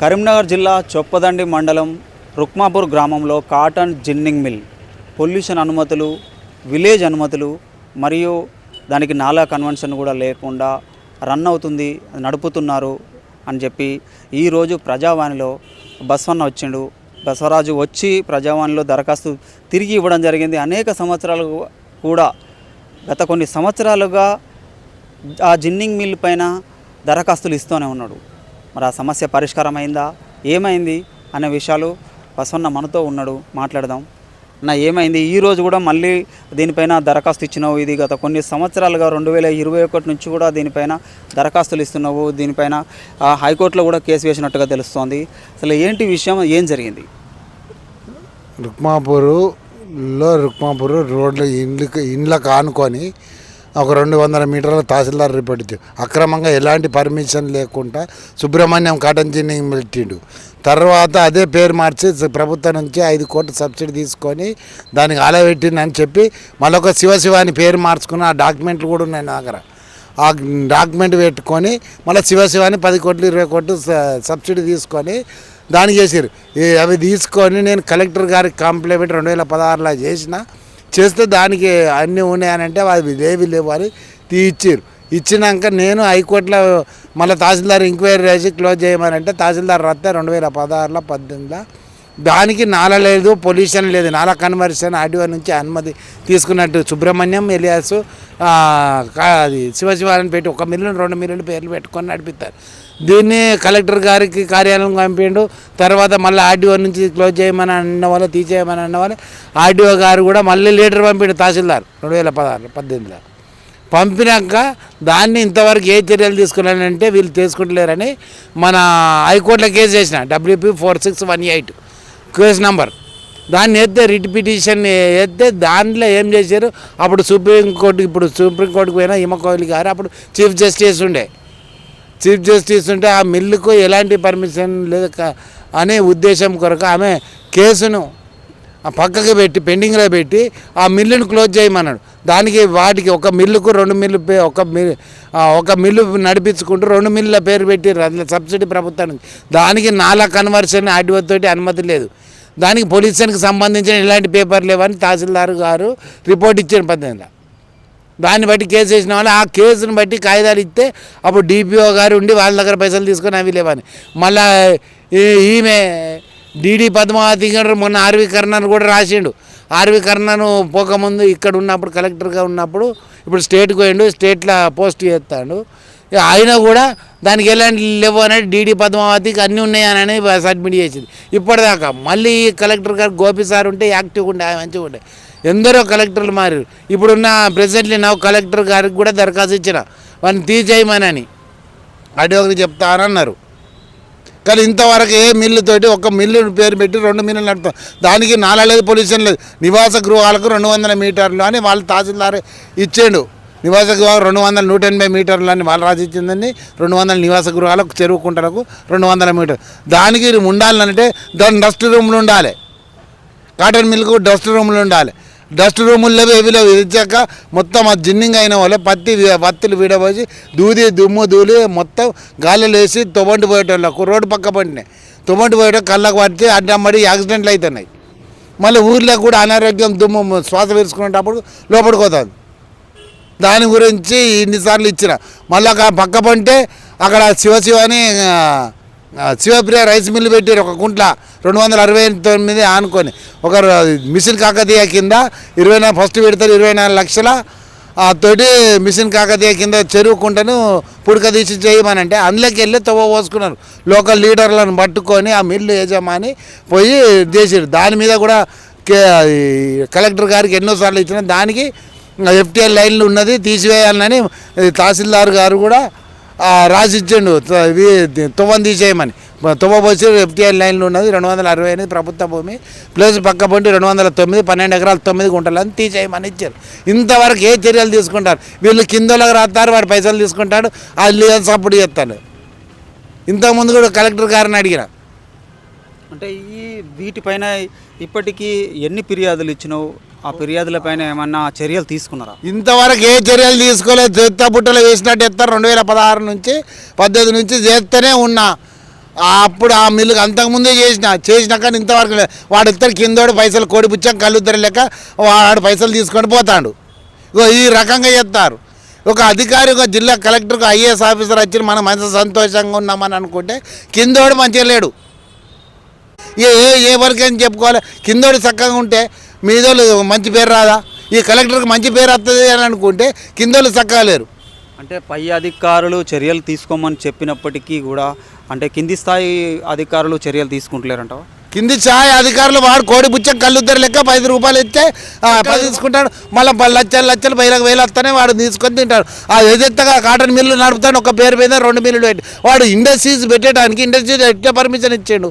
కరీంనగర్ జిల్లా చొప్పదండి మండలం రుక్మాపూర్ గ్రామంలో కాటన్ జిన్నింగ్ మిల్ పొల్యూషన్ అనుమతులు, విలేజ్ అనుమతులు మరియు దానికి నాలా కన్వెన్షన్ కూడా లేకుండా రన్ అవుతుంది, నడుపుతున్నారు అని చెప్పి ఈరోజు ప్రజావాణిలో బస్వన్న వచ్చిండు. బసవరాజు వచ్చి ప్రజావాణిలో దరఖాస్తు తిరిగి ఇవ్వడం జరిగింది. అనేక సంవత్సరాలు కూడా గత కొన్ని సంవత్సరాలుగా ఆ జిన్నింగ్ మిల్ పైన దరఖాస్తులు ఇస్తూనే ఉన్నాడు. మరి ఆ సమస్య పరిష్కారం అయిందా, ఏమైంది అనే విషయాలు బసవన్న మనతో ఉన్నాడు, మాట్లాడదాం. నా ఏమైంది, ఈరోజు కూడా మళ్ళీ దీనిపైన దరఖాస్తు ఇచ్చినావు. ఇది గత కొన్ని సంవత్సరాలుగా 2021 నుంచి కూడా దీనిపైన దరఖాస్తులు ఇస్తున్నావు. దీనిపైన హైకోర్టులో కూడా కేసు వేసినట్టుగా తెలుస్తోంది. అసలు ఏంటి విషయం, ఏం జరిగింది? రుక్మాపూర్ రోడ్లు ఇండ్లకు ఆనుకొని ఒక 200 మీటర్ల తహసీల్దార్ రిపోర్ట్ ఇచ్చాడు. అక్రమంగా ఎలాంటి పర్మిషన్ లేకుండా సుబ్రహ్మణ్యం కాటన్ జిన్నింగ్ పెట్టిండు. తర్వాత అదే పేరు మార్చి ప్రభుత్వం నుంచి 5 కోట్ల సబ్సిడీ తీసుకొని దానికి ఆలబెట్టిందని చెప్పి మళ్ళొక శివ అని పేరు మార్చుకుని ఆ డాక్యుమెంట్లు కూడా ఉన్నాయి నా దగ్గర. ఆ డాక్యుమెంట్ పెట్టుకొని మళ్ళీ శివ అని 10 కోట్లు 20 కోట్లు సబ్సిడీ తీసుకొని దానికి చేసారు. అవి తీసుకొని నేను కలెక్టర్ గారికి కంప్లైంట్ 2016లో చేస్తే దానికి అన్నీ ఉన్నాయనంటే అవి లేవు అని ఇచ్చారు. ఇచ్చినాక నేను హైకోర్టులో మళ్ళీ తహసీల్దార్ ఎంక్వైరీ చేసి క్లోజ్ చేయమనంటే తహసీల్దార్ రద్ద 2016లో 18లో దానికి నాలా లేదు, పొల్యూషన్ లేదు, నాలా కన్వర్షన్ ఆర్డీఓ నుంచి అనుమతి తీసుకున్నట్టు సుబ్రహ్మణ్యం ఎలియాసు అది శివని పెట్టి 1 మిల్లు 2 మిల్లులు పేర్లు పెట్టుకొని నడిపిస్తారు. దీన్ని కలెక్టర్ గారికి కార్యాలయం పంపిండు. తర్వాత మళ్ళీ ఆర్డీఓ నుంచి క్లోజ్ చేయమని అన్నవాళ్ళు, తీసేయమని అన్నవాళ్ళు. ఆర్డీఓ గారు కూడా మళ్ళీ లీటర్ పంపిండు తహసీల్దార్ 2018లో పంపినాక దాన్ని ఇంతవరకు ఏ చర్యలు తీసుకున్నానంటే వీళ్ళు తీసుకుంటలేరని మన హైకోర్టులో కేసు చేసిన WP 4618 కేసు నంబర్. దాన్ని ఎత్తే రిట్ పిటిషన్ ఎత్తే దాంట్లో ఏం చేశారు, అప్పుడు సుప్రీంకోర్టుకు పోయిన హిమ కోహ్లీ గారు అప్పుడు చీఫ్ జస్టిస్ ఉంటే ఆ మిల్లుకు ఎలాంటి పర్మిషన్ లేదు అనే ఉద్దేశం కొరకు ఆమె కేసును పక్కకి పెట్టి పెండింగ్లో పెట్టి ఆ మిల్లును క్లోజ్ చేయమన్నాడు. దానికి వాటికి 1 మిల్లుకు 2 మిల్లు ఒక మిల్లు నడిపించుకుంటూ 2 మిల్లుల పేరు పెట్టి సబ్సిడీ ప్రభుత్వం నుంచి. దానికి నాలా కన్వర్షన్ ఆర్డీఓ తోటి అనుమతి లేదు. దానికి పొల్యూషన్కి సంబంధించిన ఎలాంటి పేపర్ లేవని తహసీల్దార్ గారు రిపోర్ట్ ఇచ్చారు 18లో. దాన్ని బట్టి కేసు వేసిన వాళ్ళు ఆ కేసును బట్టి కాగితాలు ఇస్తే అప్పుడు DPO గారు ఉండి వాళ్ళ దగ్గర పైసలు తీసుకొని అవి లేవని మళ్ళీ ఈమె DD పద్మావతి గారు మొన్న ఆర్వి కర్ణన్ కూడా రాసిండు. ఆర్వి కర్ణన్ పోకముందు ఇక్కడ ఉన్నప్పుడు కలెక్టర్గా ఉన్నప్పుడు ఇప్పుడు స్టేట్కి పోయిండు, స్టేట్లో పోస్ట్ చేస్తాడు. అయినా కూడా దానికి ఎలాంటి లేవు అనేది DD పద్మావతికి అన్నీ ఉన్నాయని సబ్మిట్ చేసింది. ఇప్పటిదాకా మళ్ళీ కలెక్టర్ గారు గోపి సార్ ఉంటే యాక్టివ్గా ఉండే, మంచిగా ఉండే. ఎందరో కలెక్టర్లు మారారు. ఇప్పుడున్న ప్రెసిడెంట్లీ కలెక్టర్ గారికి కూడా దరఖాస్తు ఇచ్చిన వాడిని తీసేయమని అడిగి చెప్తానన్నారు. కానీ ఇంతవరకు ఏ మిల్లుతోటి 1 మిల్లు పేరు పెట్టి 2 మిల్లులు నడుపుతాం. దానికి నాలా లేదు, పొల్యూషన్ లేదు. నివాస గృహాలకు 200 మీటర్లు అని వాళ్ళు తహసీల్దార్ ఇచ్చాడు. నివాస గృహాలు 180 మీటర్లు అని వాళ్ళు రాసి ఇచ్చిందని 200 నివాస గృహాలకు, చెరువు కుంటలకు 200 మీటర్లు. దానికి ఉండాలంటే దాని డస్ట్ రూమ్లు ఉండాలి. కాటన్ మిల్కు డస్ట్ రూమ్లు ఉండాలి. డస్ట్ రూముల్లో ఏవి లేవు. ఇచ్చాక మొత్తం ఆ జిన్నింగ్ అయిన వాళ్ళే పత్తులు విడబోసి దుమ్ము ధూళి మొత్తం గాలిలో వేసి తొబంటి పోయేటోళ్ళకు రోడ్డు పక్క పడినాయి. తొబంటి పోయేటో కళ్ళకు పడితే అడ్డమ్మడి యాక్సిడెంట్లు అవుతున్నాయి. మళ్ళీ ఊర్లో కూడా అనారోగ్యం దుమ్ము శ్వాస పీల్చుకునేటప్పుడు లోపలికి పోతుంది. దాని గురించి ఇన్నిసార్లు ఇచ్చిన మళ్ళీ పక్క పంటే అక్కడ శివని శివప్రియ రైస్ మిల్లు పెట్టారు. 1 గుంట్ల 269 ఆనుకొని ఒక మిషన్ కాకతీయ కింద ఫస్ట్ పెడతారు 24 లక్షల తోటి మిషన్ కాకతీయ కింద చెరువు కుంటను పుడక తీసి చేయమనంటే అందులోకి వెళ్ళి తవ్వ పోసుకున్నారు. లోకల్ లీడర్లను పట్టుకొని ఆ మిల్లు యజమాని పోయి చేసారు. దాని మీద కూడా కలెక్టర్ గారికి ఎన్నోసార్లు ఇచ్చిన దానికి FTL లైన్లు ఉన్నది తీసివేయాలని తహసీల్దార్ గారు కూడా రాసిచ్చిండు. తువ్వని తీసేయమని తువ్వ పోసి FTL లైన్లు ఉన్నది 268 ప్రభుత్వ భూమి ప్లస్ పక్క పొంటి 209 12 ఎకరాలు 9 గుంటలని తీసేయమని ఇచ్చారు. ఇంతవరకు ఏ చర్యలు తీసుకుంటారు? వీళ్ళు కిందలకు రాస్తారు, వాడు పైసలు తీసుకుంటాడు, అది సపోర్ట్ చేస్తాడు. ఇంతకుముందు కూడా కలెక్టర్ గారిని అడిగిన అంటే వీటిపైన ఇప్పటికీ ఎన్ని ఫిర్యాదులు ఇచ్చినావు? ఆ ఫిర్యాదులపైన ఏమన్నా చర్యలు తీసుకున్నారా? ఇంతవరకు ఏ చర్యలు తీసుకోలేదు. చెత్త బుట్టలు వేసినట్టు ఎత్తారు. 2016 నుంచి 18 నుంచి చేస్తూనే ఉన్నా. అప్పుడు ఆ మిల్లుకి అంతకుముందే చేసినా కానీ ఇంతవరకు వాడు ఇద్దరు కిందోడు పైసలు కోడిపుచ్చాం కళ్ళుద్దరు లెక్క వాడు పైసలు తీసుకొని పోతాడు. ఇగో ఈ రకంగా చేస్తారు. ఒక అధికారి ఒక జిల్లా కలెక్టర్కి ఐఏఎస్ ఆఫీసర్ వచ్చి మనం మంచి సంతోషంగా ఉన్నామని అనుకుంటే కిందోడు మంచిగా లేడు. ఏ వరకు అని చెప్పుకోవాలి. కిందోడు చక్కగా ఉంటే మీదోళ్ళు మంచి పేరు రాదా? ఈ కలెక్టర్కి మంచి పేరు వస్తుంది అని అనుకుంటే కిందోళ్ళు చక్కగా లేరు. అంటే పై అధికారులు చర్యలు తీసుకోమని చెప్పినప్పటికీ కూడా అంటే కింది స్థాయి అధికారులు చర్యలు తీసుకుంటలేరంటావా? కింది ఛాయ్ అధికారులు వాడు కోడి పుచ్చం కళ్ళుద్దరు లెక్క 10 రూపాయలు ఇస్తే 10 తీసుకుంటాడు. మళ్ళీ లక్షలు వేలు వస్తానే వాడు తీసుకొని తింటాడు. ఎదెత్తగా కాటన్ మిల్లు నడుపుతాడు. ఒక పేరు మీద 2 మిల్లులు పెట్టి వాడు ఇండస్ట్రీస్ పెట్టడానికి ఇండస్ట్రీస్ ఎట్లా పర్మిషన్ ఇచ్చాడు?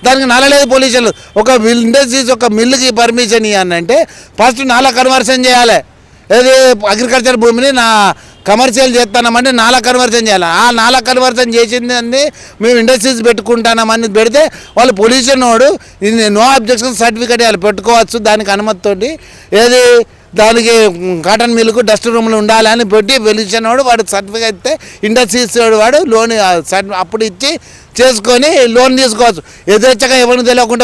దానికి నల్లలేదు పొల్యూషన్లు. ఒక ఇండస్ట్రీస్ ఒక మిల్లుకి పర్మిషన్ ఇవ్వాలంటే ఫస్ట్ నాలా కన్వర్షన్ చేయాలి. ఏది అగ్రికల్చర్ భూమిని కమర్షియల్ చేస్తున్నామంటే నాలా కన్వర్షన్ చేయాలి. ఆ నాలా కన్వర్షన్ చేసింది అన్ని మేము ఇండస్ట్రీస్ పెట్టుకుంటున్నామని పెడితే వాళ్ళు పొల్యూషన్ వాడు నో అబ్జెక్షన్ సర్టిఫికేట్ ఇవ్వాలి, పెట్టుకోవచ్చు దానికి అనుమతితోటి. ఏది దానికి కాటన్ మిల్లుకు డస్ట్ రూమ్లు ఉండాలని పెట్టి పొల్యూషన్ వాడు సర్టిఫికేట్ ఇస్తే ఇండస్ట్రీస్ వాడు లోన్ అప్పుడు ఇచ్చి చేసుకొని లోన్ తీసుకోవచ్చు. ఎదురొచ్చగా ఎవరిని తెలియకుండా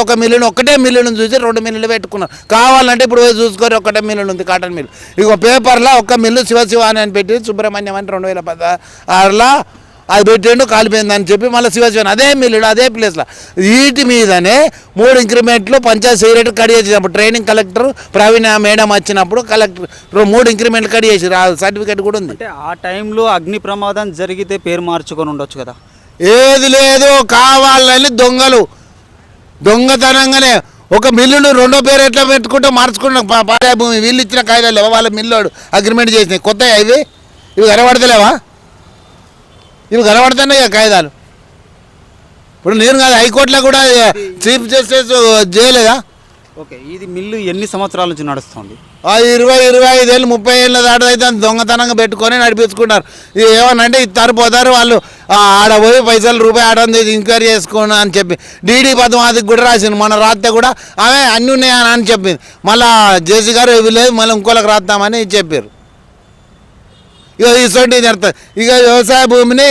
ఒకటే మిల్లును చూసి 2 మిల్లులు పెట్టుకున్నారు. కావాలంటే ఇప్పుడు పోయి చూసుకొని ఒకటే మిల్లు ఉంది కాటన్ మిల్లు. ఇక పేపర్లో ఒక మిల్లు శివ అని పెట్టి సుబ్రహ్మణ్యం అని 2016లో అది పెట్టిండు కాలిపోయిందని చెప్పి మళ్ళీ శివశివన్ అదే మిల్లుడు అదే ప్లేస్లో వీటి మీదనే 3 ఇంక్రిమెంట్లు పంచాయత్ సెక్రటరీ కట్ చేసినప్పుడు ట్రైనింగ్ కలెక్టర్ ప్రవీణ మేడం వచ్చినప్పుడు కలెక్టర్ 3 ఇంక్రిమెంట్లు కట్ చేసి సర్టిఫికేట్ కూడా ఉంది. అంటే ఆ టైంలో అగ్ని ప్రమాదం జరిగితే పేరు మార్చుకొని ఉండొచ్చు కదా? ఏది లేదు, కావాలని దొంగతనంగానే ఒక మిల్లును 2వ పేరు ఎట్లా పెట్టుకుంటూ మార్చుకుంటాం. పాడే భూమి వీళ్ళు ఇచ్చిన కాయిదాలు లేవా? వాళ్ళ మిల్లోడు అగ్రిమెంట్ చేసినాయి కొత్త ఇవి కనబడతలేవా? ఇవి కనబడుతున్నాయి కాయిదాలు. ఇప్పుడు నేను కాదు హైకోర్టులో కూడా చీఫ్ జస్టిస్ చేయలేదా? ఓకే, ఇది మిల్లు ఎన్ని సంవత్సరాల నుంచి నడుస్తుంది? 25 ఏళ్ళు 30 ఏళ్ళ దాటి అయితే దొంగతనంగా పెట్టుకొని నడిపించుకుంటారు. ఇది ఏమనంటే ఇస్తారు పోతారు వాళ్ళు ఆడ పోయి పైసలు రూపాయి ఆడని ఎంక్వైరీ చేసుకున్నా అని చెప్పి డీడీ పద్మావతికి కూడా రాసింది. మన రాస్తే కూడా ఆమె అన్నీ ఉన్నాయని అని చెప్పింది. మళ్ళీ జేసీ గారు ఇవి లేదు మళ్ళీ ఇంకోళ్ళకి రాద్దామని చెప్పారు. ఇక ఇటువంటి జరుగుతుంది. ఇక వ్యవసాయ భూమిని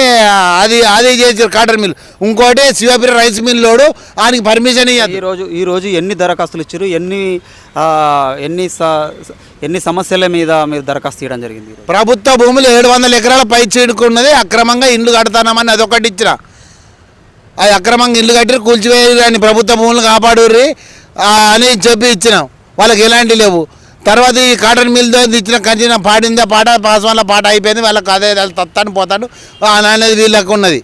అది చేసారు కాటన్ మిల్. ఇంకోటి శివపురి రైస్ మిల్లోడు ఆయనకి పర్మిషన్ ఇవ్వదు. ఈరోజు ఎన్ని దరఖాస్తులు ఇచ్చారు? ఎన్ని సమస్యల మీద మీరు దరఖాస్తు చేయడం జరిగింది? ప్రభుత్వ భూములు 700 ఎకరాల పై చేడుకున్నది అక్రమంగా ఇండ్లు కడతానమని అదొకటి ఇచ్చిన. అది అక్రమంగా ఇల్లు కట్టి కూల్చివేయాలి అని ప్రభుత్వ భూములు కాపాడుర్రి అని చెప్పి ఇచ్చినాం. వాళ్ళకి ఎలాంటి లేవు. తర్వాత ఈ కాటన్ మిల్తో ఇచ్చిన కంచిన పాడిందే పాట పాస్వాన్ల పాట అయిపోయింది. వాళ్ళకి అదే తత్తాను పోతాడు అనేది వీళ్ళకు ఉన్నది.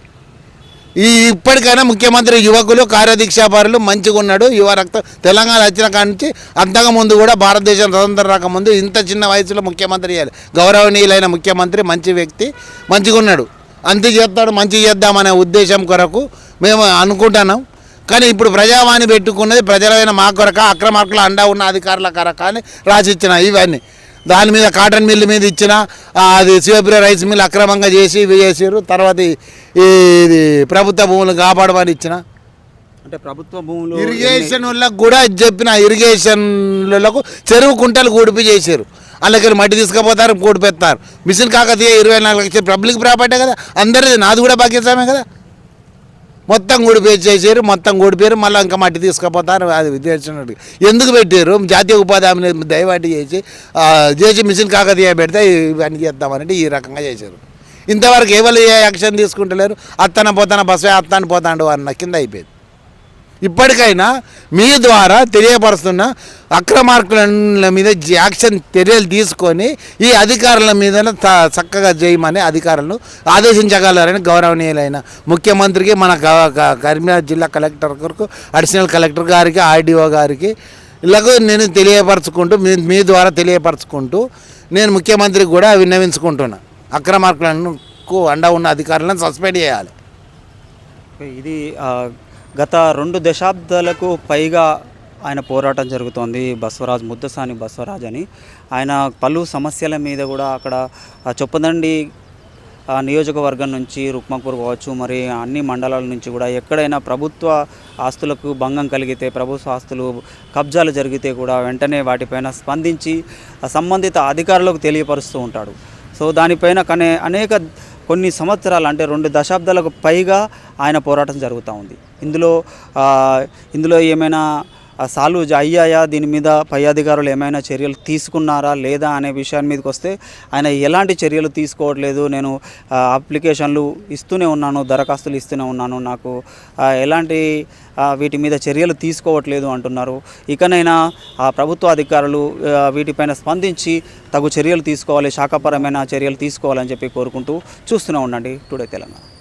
ఇప్పటికైనా ముఖ్యమంత్రి యువకులు కార్యదీక్షాపరులు మంచిగా ఉన్నాడు. యువ రక్తం తెలంగాణ వచ్చిన కాడి నుంచి అంతకు ముందు కూడా భారతదేశం స్వతంత్రం రాకముందు ఇంత చిన్న వయసులో ముఖ్యమంత్రి చేయాలి. గౌరవనీయులైన ముఖ్యమంత్రి మంచి వ్యక్తి మంచిగా ఉన్నాడు. అంతే చేస్తాడు మంచి చేద్దామనే ఉద్దేశం కొరకు మేము అనుకుంటున్నాం. కానీ ఇప్పుడు ప్రజావాణి పెట్టుకున్నది ప్రజలైన మా కొరక అక్రమార్కులు అండా ఉన్న అధికారుల కొరక అని రాసిచ్చిన ఇవన్నీ. దాని మీద కాటన్ మిల్లు మీద ఇచ్చిన అది శివపురి రైస్ మిల్ అక్రమంగా చేసి ఇవి చేసారు. తర్వాత ఇది ప్రభుత్వ భూములు కాపాడమని ఇచ్చిన. అంటే ప్రభుత్వ భూములు ఇరిగేషన్ వాళ్ళకు కూడా చెప్పిన ఇరిగేషన్లకు చెరువు కుంటలు కూడిపి చేశారు. అలాగే మట్టి తీసుకుపోతారు కూడిపెత్తారు. మిషన్ కాకతీయ 24 లక్షలు పబ్లిక్ ప్రాపర్టీ కదా, అందరిది నాది కూడా భాగ్యస్వామే కదా. మొత్తం కూడిపేసి చేసారు. మొత్తం కూడిపోయారు. మళ్ళీ ఇంకా మట్టి తీసుకుపోతారు. అది విద్యార్థి ఎందుకు పెట్టారు? జాతీయ ఉపాధి హామీ దయవాటి చేసి మిషన్ కాకతీయ పెడితే ఇవన్నీ చేద్దామనంటే ఈ రకంగా చేశారు. ఇంతవరకు ఎవరు ఏ యాక్షన్ తీసుకుంటలేరు. అత్తన పోతాన బస్సు అత్తని పోతాడు అన్న కింద అయిపోయింది. ఇప్పటికైనా మీ ద్వారా తెలియపరుస్తున్న అక్రమార్కుల మీద యాక్షన్ చర్యలు తీసుకొని ఈ అధికారుల మీద చక్కగా చేయమని అధికారులను ఆదేశించగలరని గౌరవనీయులైన ముఖ్యమంత్రికి మన కరీంనగర్ జిల్లా కలెక్టర్ గారికి అడిషనల్ కలెక్టర్ గారికి ఆర్డీఓ గారికి ఇలాగ నేను తెలియపరచుకుంటూ మీ ద్వారా తెలియపరచుకుంటూ నేను ముఖ్యమంత్రికి కూడా విన్నవించుకుంటున్నా. అక్రమార్కులకు అండ ఉన్న అధికారులను సస్పెండ్ చేయాలి. ఇది గత 2 దశాబ్దాలకు పైగా ఆయన పోరాటం జరుగుతోంది. ముద్దసాని బస్వరాజ్ అని ఆయన పలు సమస్యల మీద కూడా అక్కడ చొప్పదండి నియోజకవర్గం నుంచి రుక్మాపూర్ కావచ్చు మరి అన్ని మండలాల నుంచి కూడా ఎక్కడైనా ప్రభుత్వ ఆస్తులకు భంగం కలిగితే ప్రభుత్వ ఆస్తులు కబ్జాలు జరిగితే కూడా వెంటనే వాటిపైన స్పందించి సంబంధిత అధికారులకు తెలియపరుస్తూ ఉంటాడు. సో దానిపైన అనేక కొన్ని సంవత్సరాలు అంటే 2 దశాబ్దాలకు పైగా ఆయన పోరాటం జరుగుతూ ఉంది. ఇందులో ఏమైనా సాల్వ్ అయ్యాయా, దీని మీద పై అధికారులు ఏమైనా చర్యలు తీసుకున్నారా లేదా అనే విషయాన్ని మీదకి వస్తే ఆయన ఎలాంటి చర్యలు తీసుకోవట్లేదు. నేను అప్లికేషన్లు ఇస్తూనే ఉన్నాను, దరఖాస్తులు ఇస్తూనే ఉన్నాను, నాకు ఎలాంటి వీటి మీద చర్యలు తీసుకోవట్లేదు అంటున్నారు. ఇకనైనా ప్రభుత్వ అధికారులు వీటిపైన స్పందించి తగు చర్యలు తీసుకోవాలి, శాఖాపరమైన చర్యలు తీసుకోవాలని చెప్పి కోరుకుంటూ చూస్తూనే ఉండండి టుడే తెలంగాణ.